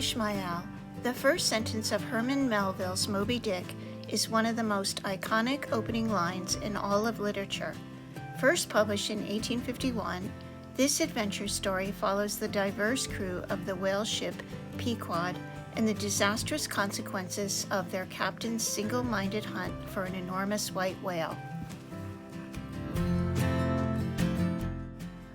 Ishmael, the first sentence of Herman Melville's Moby Dick, is one of the most iconic opening lines in all of literature. First published in 1851, this adventure story follows the diverse crew of the whale ship Pequod and the disastrous consequences of their captain's single-minded hunt for an enormous white whale.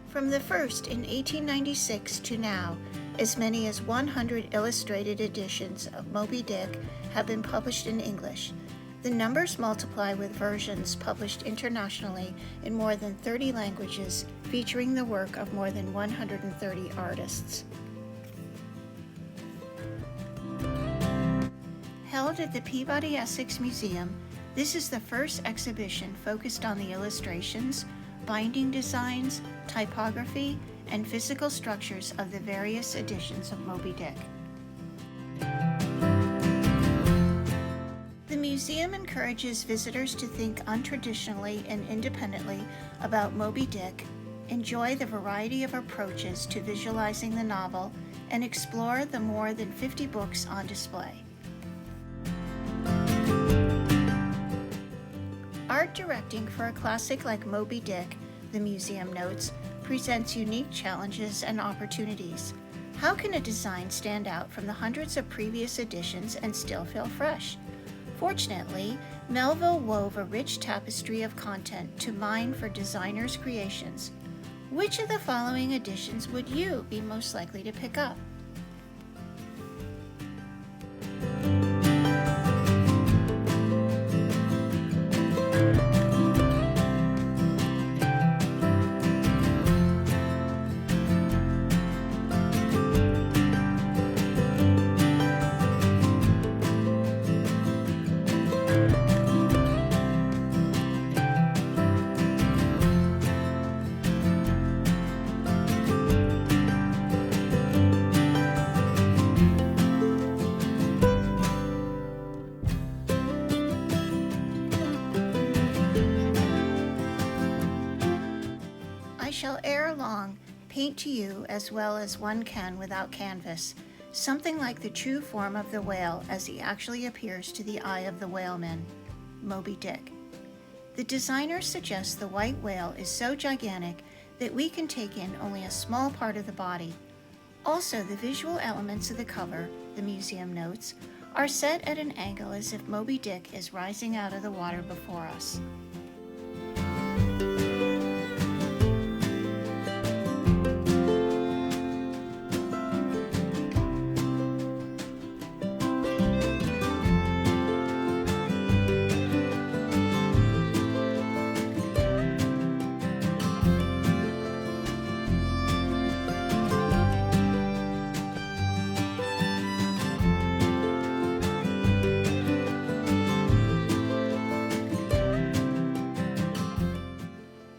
From the first in 1896 to now, as many as 100 illustrated editions of Moby Dick have been published in English. The numbers multiply with versions published internationally in more than 30 languages, featuring the work of more than 130 artists. Held at the Peabody Essex Museum, this is the first exhibition focused on the illustrations, binding designs, typography, and physical structures of the various editions of Moby Dick. The museum encourages visitors to think untraditionally and independently about Moby Dick, enjoy the variety of approaches to visualizing the novel, and explore the more than 50 books on display. Art directing for a classic like Moby Dick, the museum notes, presents unique challenges and opportunities. How can a design stand out from the hundreds of previous editions and still feel fresh? Fortunately, Melville wove a rich tapestry of content to mine for designers' creations. Which of the following editions would you be most likely to pick up? I shall ere long paint to you as well as one can without canvas, something like the true form of the whale as he actually appears to the eye of the whaleman, Moby Dick. The designer suggests the white whale is so gigantic that we can take in only a small part of the body. Also, the visual elements of the cover, the museum notes, are set at an angle as if Moby Dick is rising out of the water before us.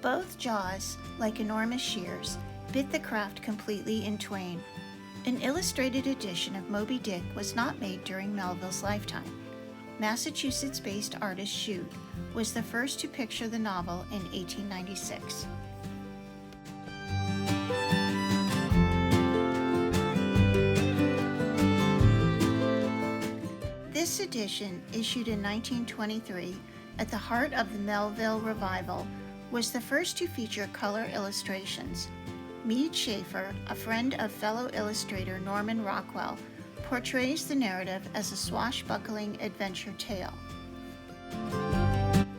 Both jaws, like enormous shears, bit the craft completely in twain. An illustrated edition of Moby Dick was not made during Melville's lifetime. Massachusetts-based artist Shute was the first to picture the novel in 1896. This edition, issued in 1923 at the heart of the Melville revival, was the first to feature color illustrations. Mead Schaefer, a friend of fellow illustrator Norman Rockwell, portrays the narrative as a swashbuckling adventure tale.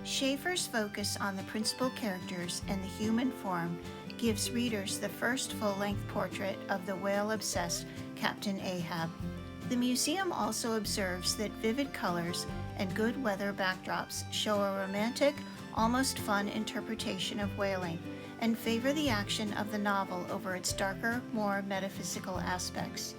Schaefer's focus on the principal characters and the human form gives readers the first full-length portrait of the whale-obsessed Captain Ahab. The museum also observes that vivid colors and good weather backdrops show a romantic, almost fun interpretation of whaling and favor the action of the novel over its darker, more metaphysical aspects.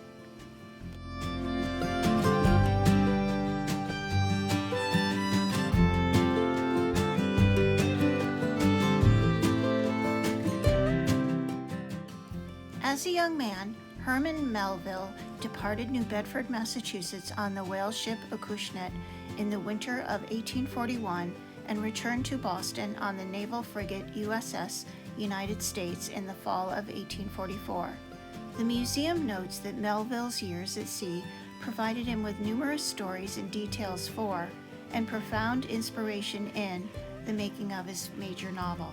As a young man, Herman Melville departed New Bedford, Massachusetts on the whale ship Acushnet in the winter of 1841 and returned to Boston on the naval frigate USS United States in the fall of 1844. The museum notes that Melville's years at sea provided him with numerous stories and details for, and profound inspiration in, the making of his major novel.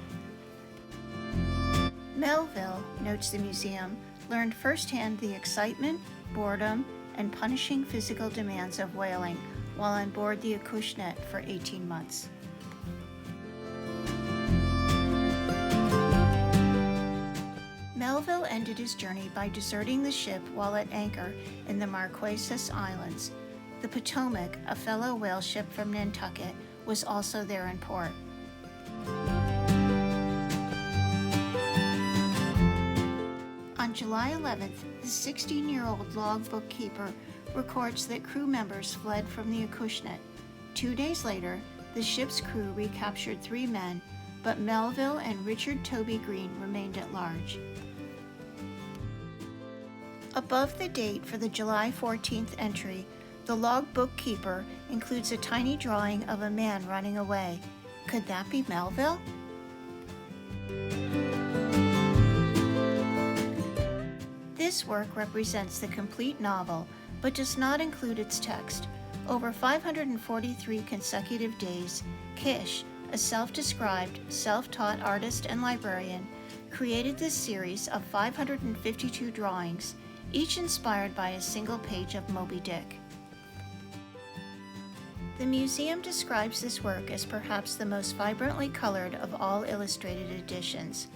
Melville, notes the museum, learned firsthand the excitement, boredom, and punishing physical demands of whaling while on board the Acushnet for 18 months. Melville ended his journey by deserting the ship while at anchor in the Marquesas Islands. The Potomac, a fellow whale ship from Nantucket, was also there in port. On July 11th, the 16-year-old logbook keeper records that crew members fled from the Acushnet. 2 days later, the ship's crew recaptured 3 men, but Melville and Richard Toby Green remained at large. Above the date for the July 14th entry, the logbook keeper includes a tiny drawing of a man running away. Could that be Melville? This work represents the complete novel, but does not include its text. Over 543 consecutive days, Kish, a self-described, self-taught artist and librarian, created this series of 552 drawings, each inspired by a single page of Moby Dick. The museum describes this work as perhaps the most vibrantly colored of all illustrated editions.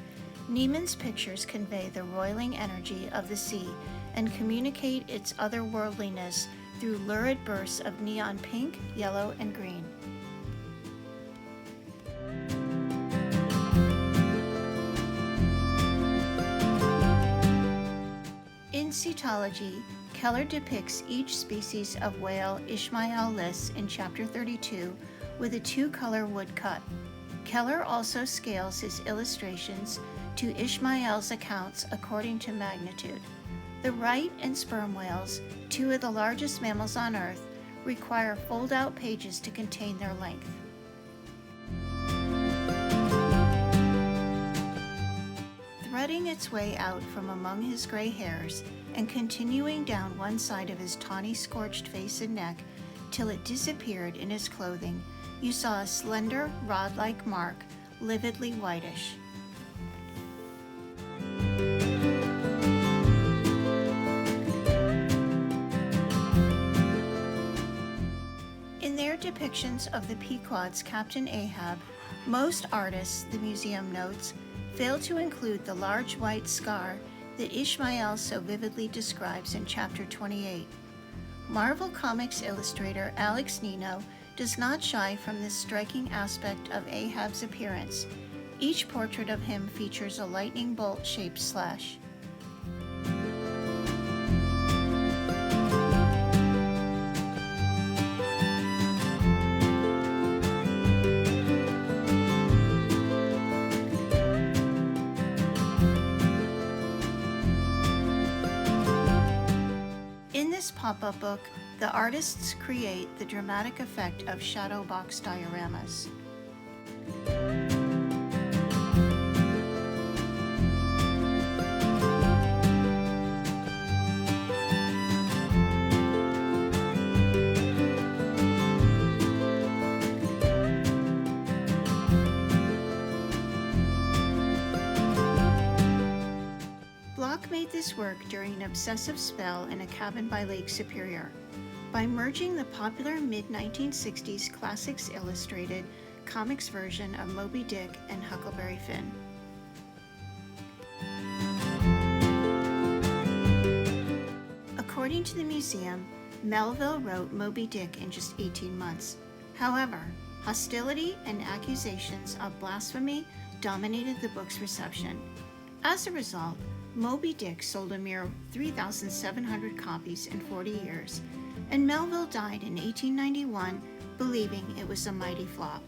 Neiman's pictures convey the roiling energy of the sea and communicate its otherworldliness through lurid bursts of neon pink, yellow, and green. In cetology, Keller depicts each species of whale Ishmael lists in Chapter 32 with a 2-color woodcut. Keller also scales his illustrations to Ishmael's accounts according to magnitude. The right and sperm whales, 2 of the largest mammals on Earth, require fold-out pages to contain their length. Threading its way out from among his gray hairs and continuing down one side of his tawny scorched face and neck till it disappeared in his clothing, you saw a slender, rod-like mark, lividly whitish. In their depictions of the Pequod's Captain Ahab, most artists, the museum notes, fail to include the large white scar that Ishmael so vividly describes in Chapter 28. Marvel Comics illustrator Alex Nino does not shy from this striking aspect of Ahab's appearance. Each portrait of him features a lightning bolt-shaped slash. In this pop-up book, the artists create the dramatic effect of shadow box dioramas. Block made this work during an obsessive spell in a cabin by Lake Superior. By merging the popular mid-1960s Classics Illustrated comics version of Moby Dick and Huckleberry Finn. According to the museum, Melville wrote Moby Dick in just 18 months. However, hostility and accusations of blasphemy dominated the book's reception. As a result, Moby Dick sold a mere 3,700 copies in 40 years, and Melville died in 1891, believing it was a mighty flop.